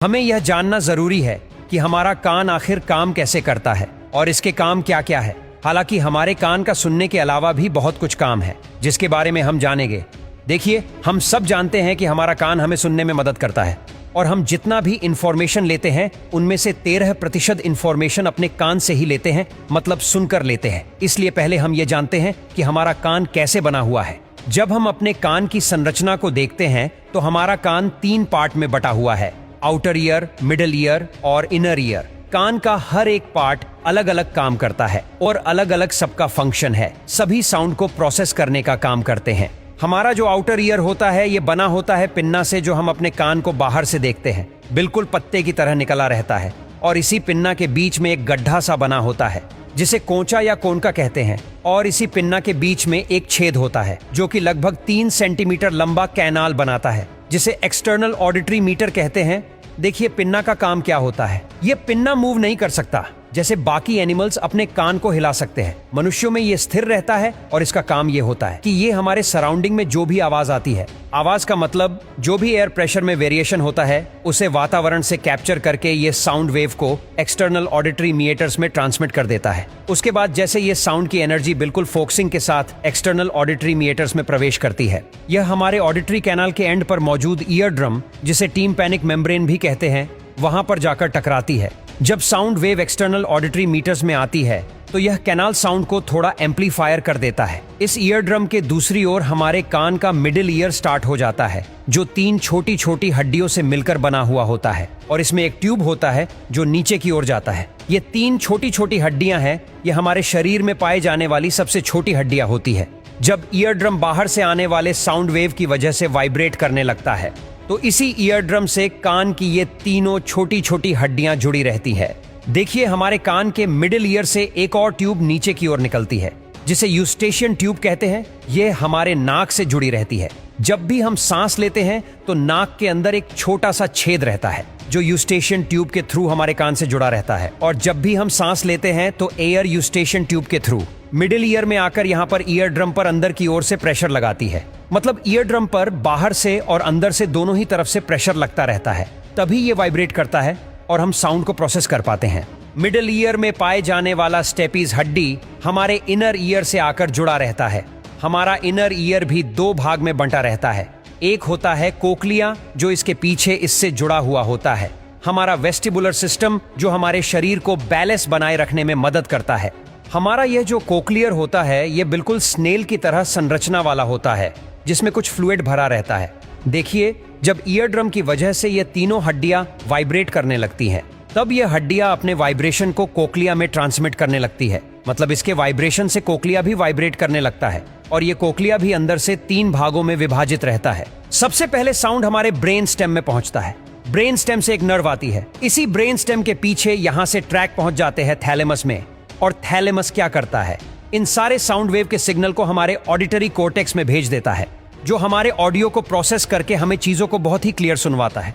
हमें यह जानना जरूरी है कि हमारा कान आखिर काम कैसे करता है और इसके काम क्या क्या है। हालांकि हमारे कान का सुनने के अलावा भी बहुत कुछ काम है जिसके बारे में हम जानेंगे। देखिए, हम सब जानते हैं कि हमारा कान हमें सुनने में मदद करता है और हम जितना भी इंफॉर्मेशन लेते हैं उनमें से 13% इंफॉर्मेशन अपने कान से ही लेते हैं, मतलब सुनकर लेते हैं। इसलिए पहले हम ये जानते हैं कि हमारा कान कैसे बना हुआ है। जब हम अपने कान की संरचना को देखते हैं तो हमारा कान 3 पार्ट में बटा हुआ है, आउटर ईयर, मिडल ईयर और इनर ईयर। कान का हर एक पार्ट अलग अलग काम करता है और अलग अलग सबका फंक्शन है। सभी साउंड को प्रोसेस करने का काम करते हैं। हमारा जो आउटर ईयर होता है ये बना होता है पिन्ना से, जो हम अपने कान को बाहर से देखते हैं। बिल्कुल पत्ते की तरह निकला रहता है और इसी पिन्ना के बीच में एक गड्ढा सा बना होता है जिसे कोंचा या कोनका कहते हैं। और इसी पिन्ना के बीच में एक छेद होता है जो कि लगभग 3 सेंटीमीटर लंबा कैनाल बनाता है जिसे एक्सटर्नल ऑडिटरी मीटर कहते हैं। देखिए, पिन्ना का काम क्या होता है। ये पिन्ना मूव नहीं कर सकता जैसे बाकी एनिमल्स अपने कान को हिला सकते हैं। मनुष्यों में ये स्थिर रहता है और इसका काम ये होता है कि ये हमारे सराउंडिंग में जो भी आवाज आती है, आवाज का मतलब जो भी एयर प्रेशर में वेरिएशन होता है उसे वातावरण से कैप्चर करके ये साउंड वेव को एक्सटर्नल ऑडिटरी मीटर्स में ट्रांसमिट कर देता है। उसके बाद जैसे ये साउंड की एनर्जी बिल्कुल फोकसिंग के साथ एक्सटर्नल ऑडिटरी मीटर्स में प्रवेश करती है, यह हमारे ऑडिटरी कैनाल के एंड पर मौजूद ईयर ड्रम, जिसे टिम्पैनिक मेम्ब्रेन भी कहते हैं, वहां पर जाकर टकराती है। जब sound wave external auditory meatus में आती है तो यह कैनाल साउंड को थोड़ा एम्पलीफायर कर देता है। इस ईयर ड्रम के दूसरी ओर हमारे कान का मिडिल ईयर स्टार्ट हो जाता है, जो 3 छोटी छोटी हड्डियों से मिलकर बना हुआ होता है और इसमें एक ट्यूब होता है जो नीचे की ओर जाता है। ये 3 छोटी छोटी हड्डियां हैं, ये हमारे शरीर में पाए जाने वाली सबसे छोटी हड्डियां होती है। जब ईयर ड्रम बाहर से आने वाले साउंड वेव की वजह से वाइब्रेट करने लगता है तो इसी ईयर ड्रम से कान की ये तीनों छोटी छोटी हड्डियां जुड़ी रहती है। देखिए, हमारे कान के मिडिल ईयर से एक और ट्यूब नीचे की ओर निकलती है जिसे यूस्टेशियन ट्यूब कहते हैं। ये हमारे नाक से जुड़ी रहती है। जब भी हम सांस लेते हैं तो नाक के अंदर एक छोटा सा छेद रहता है जो यूस्टेशियन ट्यूब के थ्रू हमारे कान से जुड़ा रहता है, और जब भी हम सांस लेते हैं तो एयर यूस्टेशियन ट्यूब के थ्रू मिडिल ईयर में आकर यहाँ पर ईयर ड्रम पर अंदर की ओर से प्रेशर लगाती है। मतलब ईयर ड्रम पर बाहर से और अंदर से दोनों ही तरफ से प्रेशर लगता रहता है, तभी ये वाइब्रेट करता है और हम साउंड को प्रोसेस कर पाते हैं। मिडिल ईयर में पाए जाने वाला स्टेपीज हड्डी हमारे इनर ईयर से आकर जुड़ा रहता है। हमारा इनर ईयर भी 2 भाग में बंटा रहता है। एक होता है कोक्लिया, जो इसके पीछे इससे जुड़ा हुआ होता है। हमारा वेस्टिबुलर सिस्टम, जो हमारे शरीर को बैलेंस बनाए रखने में मदद करता है। हमारा यह जो कोक्लियर होता है ये बिल्कुल स्नेल की तरह संरचना वाला होता है जिसमें कुछ फ्लूइड भरा रहता है। देखिए, जब ईयर ड्रम की वजह से ये तीनों हड्डियां वाइब्रेट करने लगती हैं, तब ये हड्डियां अपने वाइब्रेशन को कोक्लिया में ट्रांसमिट करने लगती है। मतलब इसके वाइब्रेशन से कोक्लिया भी वाइब्रेट करने लगता है और ये कोक्लिया भी अंदर से 3 भागों में विभाजित रहता है। सबसे पहले साउंड हमारे ब्रेन स्टेम में पहुंचता है। ब्रेन स्टेम से एक नर्व आती है। इसी ब्रेन स्टेम के पीछे यहाँ से ट्रैक पहुंच जाते हैं थैलेमस में। और थैलेमस क्या करता है? इन सारे साउंड वेव के सिग्नल को हमारे ऑडिटरी कॉर्टेक्स में भेज देता है, जो हमारे ऑडियो को प्रोसेस करके हमें चीजों को बहुत ही क्लियर सुनवाता है।